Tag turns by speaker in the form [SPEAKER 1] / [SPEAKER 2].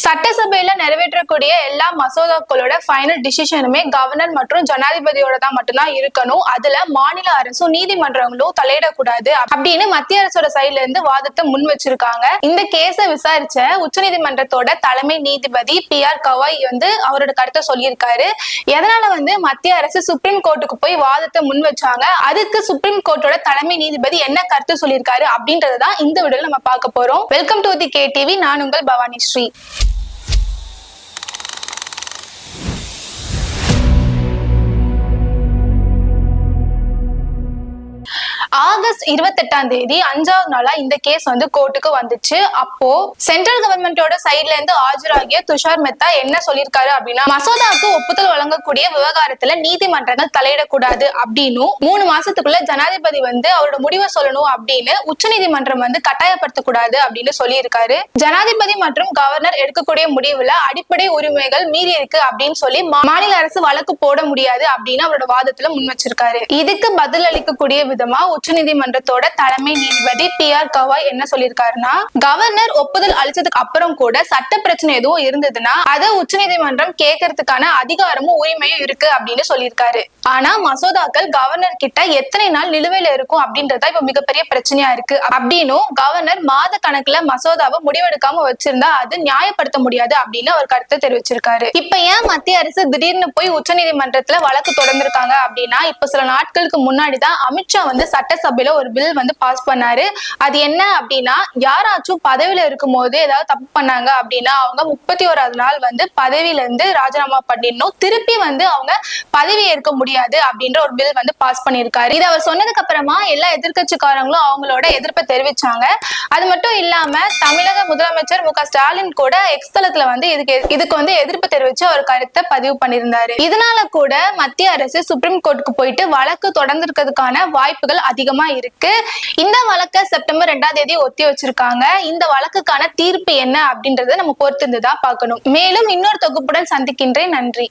[SPEAKER 1] சட்டசபையில நிறைவேற்றக்கூடிய எல்லா மசோதாக்களோட final டிசிஷனுமே governor மற்றும் ஜனாதிபதியோட தான் மட்டும்தான் இருக்கணும். அதுல மாநில அரசும் நீதிமன்றங்களும் தலையிடக்கூடாது அப்படின்னு மத்திய அரசோட சைட்ல இருந்து வாதத்தை முன் வச்சிருக்காங்க. இந்த கேஸ விசாரிச்ச உச்சநீதிமன்றத்தோட தலைமை நீதிபதி PR கவாய் அவரோட கருத்தை சொல்லியிருக்காரு. எதனால மத்திய அரசு சுப்ரீம் கோர்ட்டுக்கு போய் வாதத்தை முன் வச்சாங்க, அதுக்கு சுப்ரீம் கோர்ட்டோட தலைமை நீதிபதி என்ன கருத்து சொல்லியிருக்காரு அப்படின்றதான் இந்த வீடியோல நம்ம பார்க்க போறோம். Welcome to the KTV. நான் உங்கள் பவானி ஸ்ரீ. ஆகஸ்ட் 28ஆம் தேதி 5வது நாளா இந்த கேஸ் கோர்ட்டுக்கு வந்துச்சு. அப்போ சென்ட்ரல் கவர்மெண்டோட சைட்ல இருந்து ஆஜராகிய துஷார் மெத்தா என்ன சொல்லியிருக்காரு அப்படின்னா, மசோதாவுக்கு ஒப்புதல் வழங்கக்கூடிய விவகாரத்துல நீதிமன்றங்கள் தலையிடக்கூடாது அப்படின்னு 3 மாசத்துக்குள்ள ஜனாதிபதி அவரோட முடிவை சொல்லணும் அப்படின்னு உச்சநீதிமன்றம் கட்டாயப்படுத்தக்கூடாது அப்படின்னு சொல்லியிருக்காரு. ஜனாதிபதி மற்றும் கவர்னர் எடுக்கக்கூடிய முடிவுல அடிப்படை உரிமைகள் மீறி இருக்கு அப்படின்னு சொல்லி மாநில அரசு வழக்கு போட முடியாது அப்படின்னு அவரோட வாதத்துல முன் வச்சிருக்காரு. இதுக்கு பதில் அளிக்கக்கூடிய விதமா உச்சநீதிமன்றத்தோட தலைமை நீதிபதி PR கவாய் என்ன சொல்லியிருக்காருன்னா, கவர்னர் ஒப்புதல் அளிச்சதுக்கு அப்புறம் கூட சட்ட பிரச்சனை எதுவும் இருந்ததுன்னா அதை உச்சநீதிமன்றம் கேட்கறதுக்கான அதிகாரமும் உரிமையும் இருக்கு அப்படின்னு சொல்லியிருக்காரு. ஆனா மசோதாக்கள் கவர்னர் கிட்ட எத்தனை நாள் நிலுவையில இருக்கும் அப்படின்றதா இப்ப மிகப்பெரிய பிரச்சனையா இருக்கு அப்படின்னும், கவர்னர் மாத கணக்குல மசோதாவை முடிவெடுக்காம வச்சிருந்தா அது நியாயப்படுத்த முடியாது அப்படின்னு அவர் கருத்தை தெரிவிச்சிருக்காரு. இப்ப ஏன் மத்திய அரசு திடீர்னு போய் உச்சநீதிமன்றத்துல வழக்கு தொடர்ந்திருக்காங்க அப்படின்னா, இப்ப சில நாட்களுக்கு முன்னாடிதான் அமித்ஷா சட்டசபையில ஒரு பில் பாஸ் பண்ணாரு. அது என்ன அப்படின்னா, யாராச்சும் பதவியில இருக்கும் போது ஏதாவது தப்பு பண்ணாங்க அப்படின்னா அவங்க 31வது நாள் பதவியில இருந்து ராஜினாமா பண்ணிடணும், திருப்பி அவங்க பதவி ஏற்க முடியாது அப்படின்ற ஒரு பில் பாஸ் பண்ணியிருக்காரு. இது அவர் சொன்னதுக்கு அப்புறமா எல்லா எதிர்கட்சிக்காரங்களும் அவங்களோட எதிர்ப்பை தெரிவிச்சாங்க. அது மட்டும் இல்லாம தமிழக முதலமைச்சர் MK ஸ்டாலின் கூட எக்ஸ் தளத்துல இதுக்கு எதிர்ப்பு தெரிவிச்சு ஒரு கருத்தை பதிவு பண்ணியிருந்தாரு. இதனால கூட மத்திய அரசு சுப்ரீம் கோர்ட்டுக்கு போயிட்டு வழக்கு தொடர்ந்திருக்கிறதுக்கான வாய்ப்புகள் அதிகமா இருக்கு. இந்த வழக்கை செப்டம்பர் 2ஆம் தேதி ஒத்தி வச்சிருக்காங்க. இந்த வழக்குக்கான தீர்ப்பு என்ன அப்படின்றத நம்ம பொறுத்திருந்துதான் பார்க்கணும். மேலும் இன்னொரு தொகுப்புடன் சந்திக்கின்றேன். நன்றி.